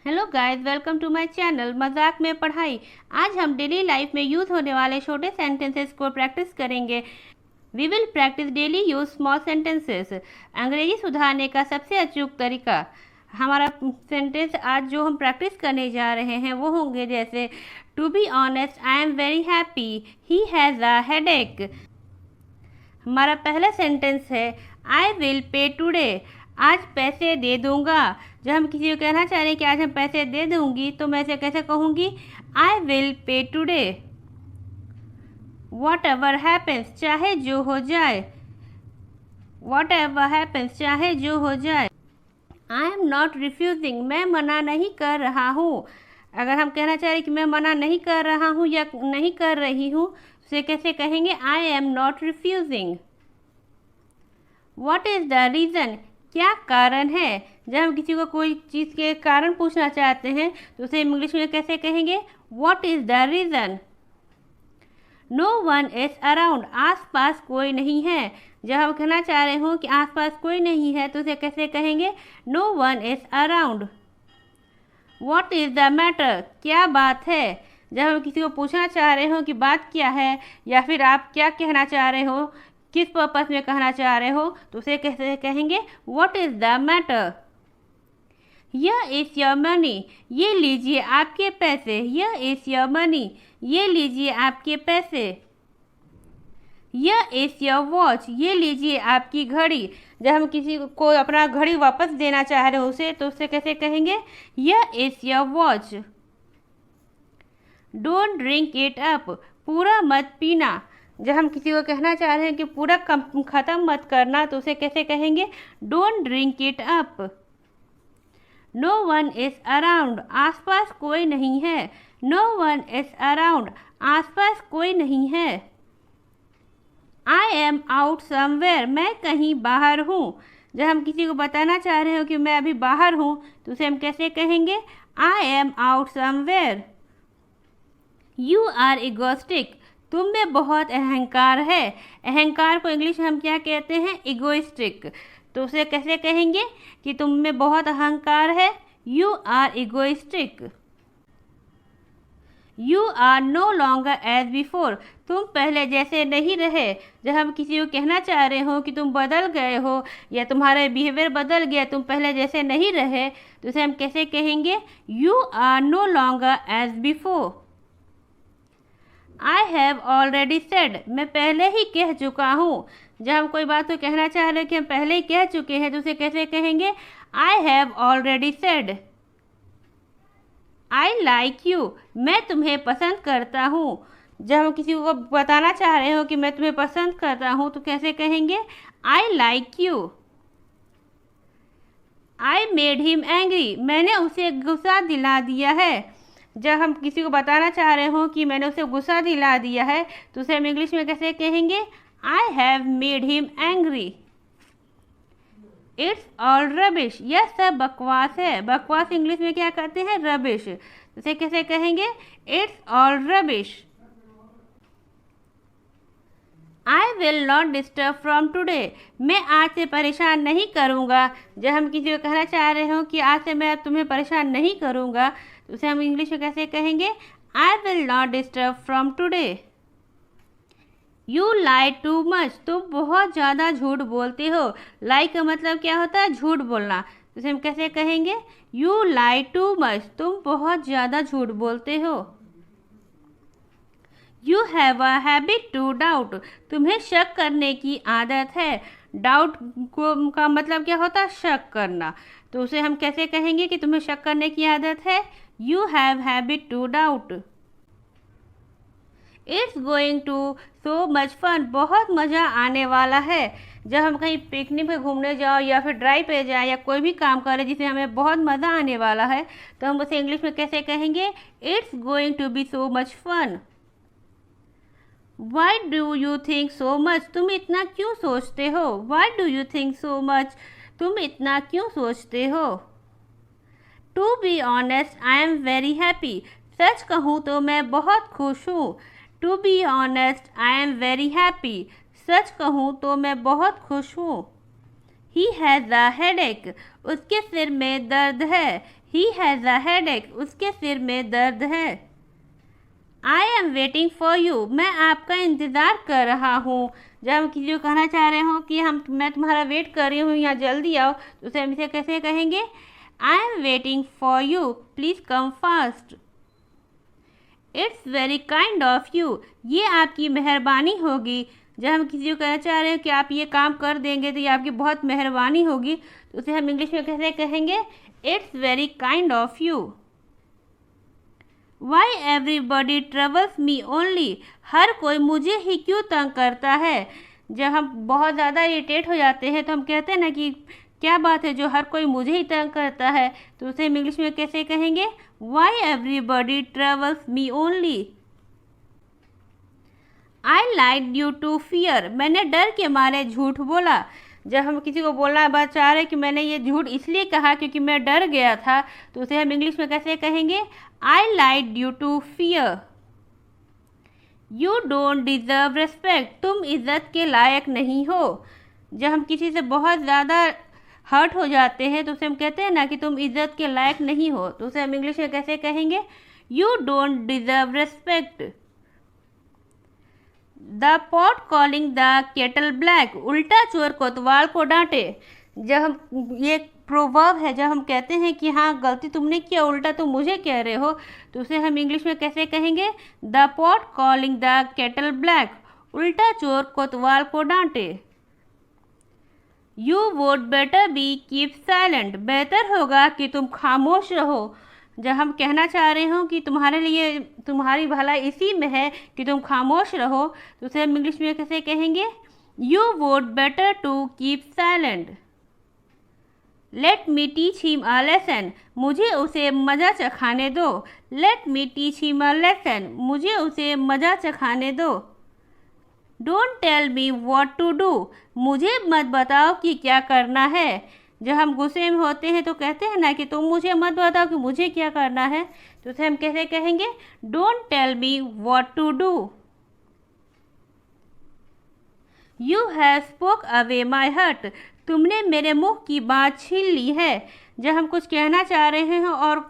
Hello guys, welcome to my channel मजाक में पढ़ाई। आज हम डेली लाइफ में यूज होने वाले छोटे सेंटेंसेस को प्रैक्टिस करेंगे। We will practice daily use small sentences. अंग्रेजी सुधारने का सबसे अचूक तरीका। हमारा सेंटेंस आज जो हम प्रैक्टिस करने जा रहे हैं वो होंगे जैसे to be honest I am very happy, he has a headache. हमारा पहला सेंटेंस है आई विल पे टुडे, आज पैसे दे दूंगा। जब हम किसी को कहना चाह रहे हैं कि आज हम पैसे दे दूंगी तो मैं इसे कैसे कहूँगी, I will pay today. What ever happens, चाहे जो हो जाए। वॉट एवर हैपन्स, चाहे जो हो जाए। आई एम नॉट रिफ्यूजिंग, मैं मना नहीं कर रहा हूँ। अगर हम कहना चाह रहे हैं कि मैं मना नहीं कर रहा हूँ या नहीं कर रही हूँ, उसे कैसे कहेंगे, I am not refusing. What is the reason, क्या कारण है। जब हम किसी को कोई चीज़ के कारण पूछना चाहते हैं तो उसे इंग्लिश में कैसे कहेंगे, what is the reason. No one is around, आस पास कोई नहीं है। जब हम कहना चाह रहे हो कि आस पास कोई नहीं है तो उसे कैसे कहेंगे, no one is around. What is the matter, क्या बात है। जब हम किसी को पूछना चाह रहे हो कि बात क्या है या फिर आप क्या कहना चाह रहे हो, किस पर्पस में कहना चाह रहे हो, तो उसे कैसे कहेंगे, व्हाट इज़ द मैटर। यह इज़ योर मनी, ये लीजिए आपके पैसे। यह इज़ योर मनी, ये लीजिए आपके पैसे। यह इज़ योर वॉच, ये लीजिए आपकी घड़ी। जब हम किसी को अपना घड़ी वापस देना चाह रहे हो उसे, तो उसे कैसे कहेंगे, यह is your watch. Don't drink it up, पूरा मत पीना। जब हम किसी को कहना चाह रहे हैं कि पूरा ख़त्म मत करना तो उसे कैसे कहेंगे, don't drink it up. No one is around, आसपास कोई नहीं है। नो वन इज़ अराउंड, आसपास कोई नहीं है। आई एम आउट समवेयर, मैं कहीं बाहर हूँ। जब हम किसी को बताना चाह रहे हो कि मैं अभी बाहर हूँ तो उसे हम कैसे कहेंगे, I am out somewhere. You are egoistic, तुम में बहुत अहंकार है। अहंकार को इंग्लिश में हम क्या कहते हैं, इगोइस्टिक। तो उसे कैसे कहेंगे कि तुम में बहुत अहंकार है, you are egoistic. You are no longer as before, तुम पहले जैसे नहीं रहे। जब हम किसी को कहना चाह रहे हो कि तुम बदल गए हो या तुम्हारा बिहेवियर बदल गया, तुम पहले जैसे नहीं रहे, तो उसे हम कैसे कहेंगे, you are no longer as before. I have already said, मैं पहले ही कह चुका हूँ। जब हम कोई बात को कहना चाह रहे हैं कि हम पहले ही कह चुके हैं तो उसे कैसे कहेंगे, आई have already said. I like you, मैं तुम्हें पसंद करता हूँ। जब हम किसी को बताना चाह रहे हो कि मैं तुम्हें पसंद करता हूँ तो कैसे कहेंगे, I like you. I made him angry, मैंने उसे गुस्सा दिला दिया है। जब हम किसी को बताना चाह रहे हो कि मैंने उसे गुस्सा दिला दिया है तो उसे हम इंग्लिश में कैसे कहेंगे, I have made him angry. It's all rubbish, यह सब बकवास है। बकवास इंग्लिश में क्या कहते हैं, रबिश। उसे कैसे कहेंगे, it's all rubbish. I will not disturb from today, मैं आज से परेशान नहीं करूँगा। जब हम किसी को कहना चाह रहे हो कि आज से मैं तुम्हें परेशान नहीं करूँगा तो उसे हम इंग्लिश में कैसे कहेंगे, I will not disturb from today. You lie too much, तुम बहुत ज़्यादा झूठ बोलते हो। लाई का मतलब क्या होता है, झूठ बोलना। तो उसे हम कैसे कहेंगे, यू लाई टू मच, तुम बहुत ज़्यादा झूठ बोलते हो। You have a habit to doubt, तुम्हें शक करने की आदत है। डाउट को का मतलब क्या होता है, शक करना। तो उसे हम कैसे कहेंगे कि तुम्हें शक करने की आदत है, you have habit to doubt. It's going to so much fun, बहुत मज़ा आने वाला है। जब हम कहीं पिकनिक पे घूमने जाओ या फिर ड्राइव पे जाए या कोई भी काम करें जिसमें हमें बहुत मज़ा आने वाला है तो हम उसे इंग्लिश में कैसे कहेंगे, it's going to be so much fun. Why do you think so much, तुम इतना क्यों सोचते हो। Why do you think so much, तुम इतना क्यों सोचते हो। To be honest I am very happy, सच कहूँ तो मैं बहुत खुश हूँ। To be honest I am very happy, सच कहूँ तो मैं बहुत खुश हूँ। ही हैज़ अ हेडेक, उसके सिर में दर्द है। ही हैज़ अ हेडेक, उसके सिर में दर्द है। I am waiting for you, मैं आपका इंतज़ार कर रहा हूँ। जब हम किसी को कहना चाह रहे हो कि मैं तुम्हारा वेट कर रही हूँ, यहाँ जल्दी आओ, तो उसे हम इसे कैसे कहेंगे? I am waiting for you, please come fast. It's very kind of you, ये आपकी मेहरबानी होगी। जब हम किसी को कहना चाह रहे हैं कि आप ये काम कर देंगे तो ये आपकी बहुत मेहरबानी होगी, तो उसे हम इंग्लिश में कैसे कहेंगे? It's very kind of you. Why everybody troubles me only, हर कोई मुझे ही क्यों तंग करता है। जब हम बहुत ज़्यादा इरिटेट हो जाते हैं तो हम कहते हैं ना कि क्या बात है जो हर कोई मुझे ही तंग करता है, तो उसे हम इंग्लिश में कैसे कहेंगे? Why everybody troubles me only. I like you to fear, मैंने डर के मारे झूठ बोला। जब हम किसी को बोलना बात चाह रहे हैं कि मैंने ये झूठ इसलिए कहा क्योंकि मैं डर गया था, तो उसे हम इंग्लिश में कैसे कहेंगे? I like you to fear. You don't deserve respect, तुम इज्जत के लायक नहीं हो। जब हम किसी से बहुत ज़्यादा हर्ट हो जाते हैं तो उसे हम कहते हैं ना कि तुम इज्जत के लायक नहीं हो, तो उसे हम इंग्लिश में कैसे कहेंगे? You don't deserve respect. The pot calling the kettle black, उल्टा चोर कोतवाल को डांटे। जब हम ये प्रोवर्ब है, जब हम कहते हैं कि हाँ गलती तुमने किया, उल्टा तुम मुझे कह रहे हो, तो उसे हम इंग्लिश में कैसे कहेंगे? The pot calling the kettle black, उल्टा चोर कोतवाल को डांटे। You would better be keep silent, बेहतर होगा कि तुम खामोश रहो। जब हम कहना चाह रहे हो कि तुम्हारे लिए तुम्हारी भलाई इसी में है कि तुम खामोश रहो, तो उसे हम इंग्लिश में कैसे कहेंगे? You would better to keep silent. Let me teach him a lesson, मुझे उसे मज़ा चखाने दो। Let me teach him a lesson, मुझे उसे मज़ा चखाने दो। Don't tell me what to do, मुझे मत बताओ कि क्या करना है। जब हम गुस्से में होते हैं तो कहते हैं ना कि तुम मुझे मत बताओ कि मुझे क्या करना है, तो उसे हम कैसे कहेंगे? Don't tell me what to do. You have spoke away my heart, तुमने मेरे मुंह की बात छीन ली है। जब हम कुछ कहना चाह रहे हैं और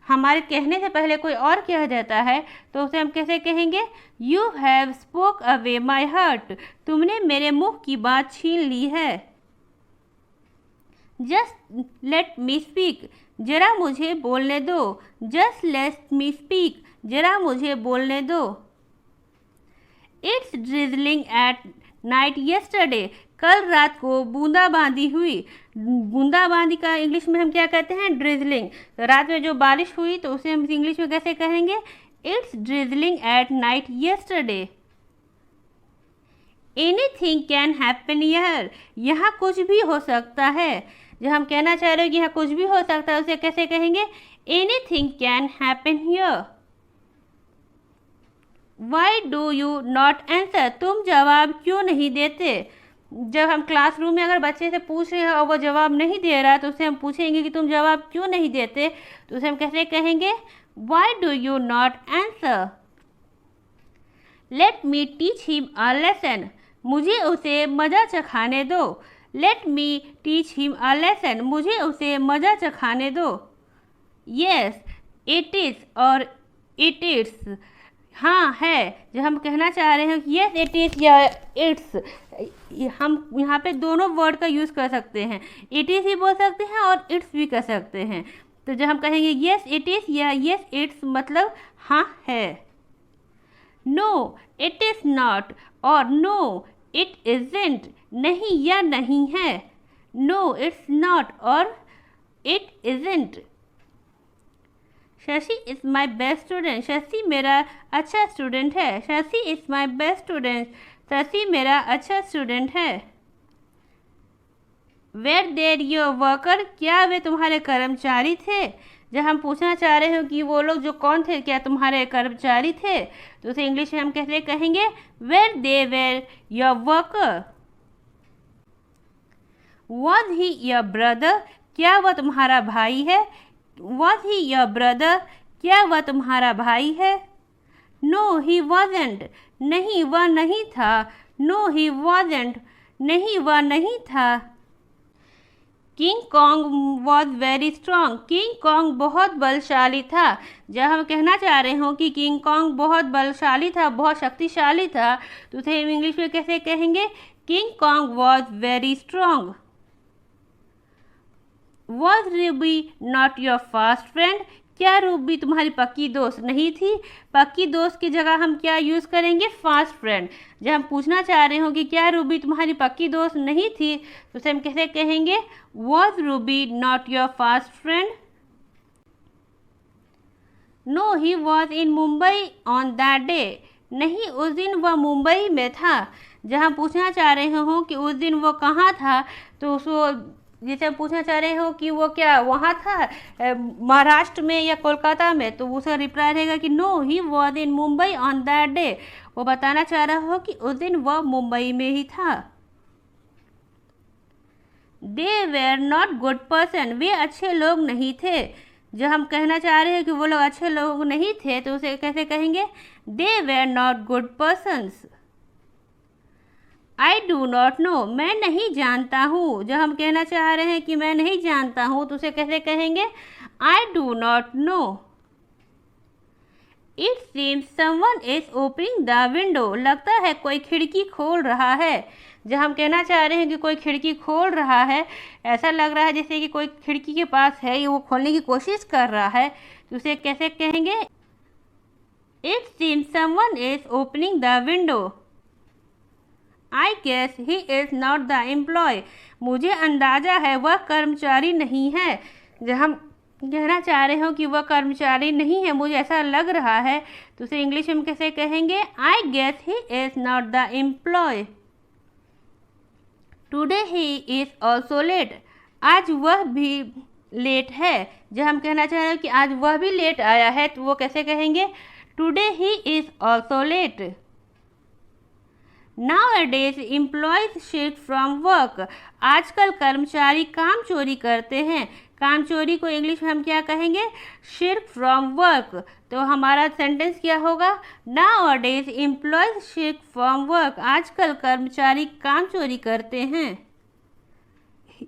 हमारे कहने से पहले कोई और कह देता है, तो उसे हम कैसे कहेंगे? You have spoke away my heart, तुमने मेरे मुंह की बात छीन ली है। जस्ट लेट मी स्पीक, जरा मुझे बोलने दो। जस्ट लेट मी स्पीक, जरा मुझे बोलने दो। It's drizzling at night yesterday, कल रात को बूंदाबांदी हुई। बूंदाबांदी का इंग्लिश में हम क्या कहते हैं? ड्रिजलिंग। रात में जो बारिश हुई तो उसे हम इंग्लिश में कैसे कहेंगे? It's drizzling at night yesterday. Anything can happen here, यहाँ कुछ भी हो सकता है। जब हम कहना चाह रहे हो कि यहाँ कुछ भी हो सकता है, उसे कैसे कहेंगे? Anything can happen here. Y do you not answer, तुम जवाब क्यों नहीं देते। जब हम क्लासरूम में अगर बच्चे से पूछ रहे हैं और वो जवाब नहीं दे रहा, तो उसे हम पूछेंगे कि तुम जवाब क्यों नहीं देते, तो उसे हम कैसे कहेंगे? Y do you not answer. Late me teach him a lesson, मुझे उसे मज़ा चखाने दो। Let me teach him a lesson, मुझे उसे मज़ा चखाने दो। येस इट इज़ और इट इट्स, हाँ है। जब हम कहना चाह रहे हैं कि येस इट इज़ या इट्स, हम यहाँ पे दोनों वर्ड का यूज़ कर सकते हैं। इट इज़ ही बोल सकते हैं और इट्स भी कर सकते हैं। तो जब हम कहेंगे येस इट इज़ या येस इट्स, मतलब हाँ है। नो इट इज़ नॉट और नो इट इज़ेंट, नहीं या नहीं है। नो इट्स नॉट और it isn't. Shashi is my best student, Shashi मेरा अच्छा स्टूडेंट है। Shashi is my best student, Shashi मेरा अच्छा स्टूडेंट है। वेर देर योर वर्कर, क्या वे तुम्हारे कर्मचारी थे। जब हम पूछना चाह रहे हो कि वो लोग जो कौन थे, क्या तुम्हारे कर्मचारी थे, तो उसे इंग्लिश में हम कैसे कहेंगे? Were they were your worker. Was he your brother, क्या वह तुम्हारा भाई है। वॉज ही योर ब्रदर, क्या वह तुम्हारा भाई है। नो ही वॉजेंट, नहीं वह नहीं था। नो ही वॉजेंट, नहीं वह नहीं था। King Kong was very strong, king Kong बहुत बलशाली था। जब हम कहना चाह रहे हो कि किंग कॉन्ग बहुत बलशाली था, बहुत शक्तिशाली था, तो उसे इंग्लिश में कैसे कहेंगे? King Kong was very strong. Was Ruby not your fast friend, क्या रूबी तुम्हारी पक्की दोस्त नहीं थी? पक्की दोस्त की जगह हम क्या यूज़ करेंगे? Fast friend. जब हम पूछना चाह रहे हो कि क्या रूबी तुम्हारी पक्की दोस्त नहीं थी, तो उसे हम कैसे कहेंगे? Was Ruby not your fast friend? No he was in Mumbai on that day, नहीं उस दिन वह मुंबई में था। जब हम पूछना चाह रहे हो कि उस दिन वो कहाँ था, तो उसको जैसे हम पूछना चाह रहे हो कि वो क्या वहाँ था महाराष्ट्र में या कोलकाता में, तो उसका रिप्लाई रहेगा कि no he was in Mumbai on that day. वो बताना चाह रहा हो कि उस दिन वह मुंबई में ही था। They were not good person, वे अच्छे लोग नहीं थे। जब हम कहना चाह रहे हैं कि वो लोग अच्छे लोग नहीं थे, तो उसे कैसे कहेंगे? दे were not good persons. I do not know, मैं नहीं जानता हूँ। जब हम कहना चाह रहे हैं कि मैं नहीं जानता हूँ, तो उसे कैसे कहेंगे? I do not know. It seems someone is opening the window, लगता है कोई खिड़की खोल रहा है। जब हम कहना चाह रहे हैं कि कोई खिड़की खोल रहा है, ऐसा लग रहा है जैसे कि कोई खिड़की के पास है, वो खोलने की कोशिश कर रहा है, तो उसे कैसे कहेंगे? It seems someone is opening the window. I guess he is not the employ, मुझे अंदाज़ा है वह कर्मचारी नहीं है। जब हम कहना चाह रहे हो कि वह कर्मचारी नहीं है, मुझे ऐसा लग रहा है, तो उसे इंग्लिश में कैसे कहेंगे? I guess he is not the employ. Today he is also late, आज वह भी लेट है। जब हम कहना चाह रहे हो कि आज वह भी लेट आया है, तो वो कैसे कहेंगे? Today he is also late. Nowadays employees shift from work, आजकल कर्मचारी काम चोरी करते हैं। काम चोरी को इंग्लिश में हम क्या कहेंगे? Shift from work. तो हमारा सेंटेंस क्या होगा? Nowadays employees shift from work, आजकल कर्मचारी काम चोरी करते हैं।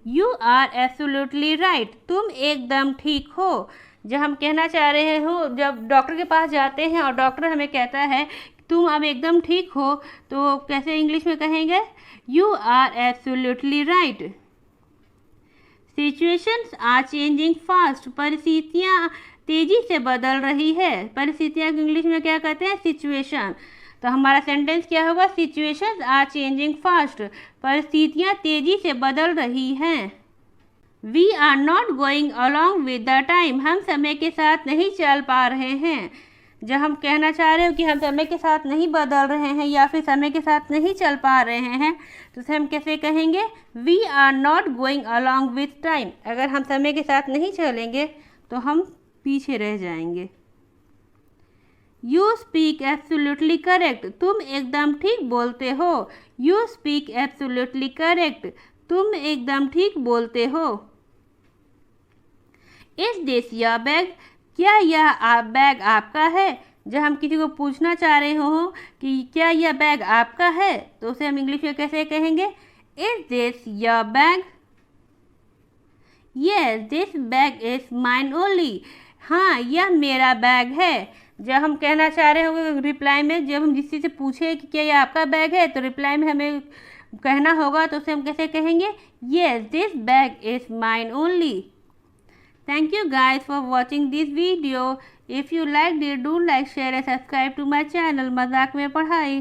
You are absolutely right, तुम एकदम ठीक हो। जब हम कहना चाह रहे हो, जब डॉक्टर के पास जाते हैं और डॉक्टर हमें कहता है तुम अब एकदम ठीक हो, तो कैसे इंग्लिश में कहेंगे? You are absolutely right. Situations are changing fast, परिस्थितियाँ तेजी से बदल रही है। परिस्थितियाँ इंग्लिश में क्या कहते हैं? सिचुएशन। तो हमारा सेंटेंस क्या होगा? सिचुएशंस आर चेंजिंग फास्ट, परिस्थितियाँ तेजी से बदल रही हैं। We are not going along with the time, हम समय के साथ नहीं चल पा रहे हैं। जब हम कहना चाह रहे हो कि हम समय के साथ नहीं बदल रहे हैं या फिर समय के साथ नहीं चल पा रहे हैं, तो उसे हम कैसे कहेंगे? We are not going along with time, अगर हम समय के साथ नहीं चलेंगे तो हम पीछे रह जाएंगे। यू स्पीक एब्सोल्युटली करेक्ट, तुम एकदम ठीक बोलते हो। यू स्पीक एब्सोल्युटली करेक्ट, तुम एकदम ठीक बोलते हो। इज दिस योर बैग, क्या यह बैग आपका है? जब हम किसी को पूछना चाह रहे हो कि क्या यह बैग आपका है, तो उसे हम इंग्लिश में कैसे कहेंगे? Is this your bag? Yes this bag is mine only, हाँ यह मेरा बैग है। जब हम कहना चाह रहे होंगे रिप्लाई में, जब हम किसी से पूछे कि क्या यह आपका बैग है, तो रिप्लाई में हमें कहना होगा, तो उसे हम कैसे कहेंगे? Yes this bag is mine only. Thank you guys for watching this video. If you liked it, do like, share and subscribe to my channel मजाक में पढ़ाई।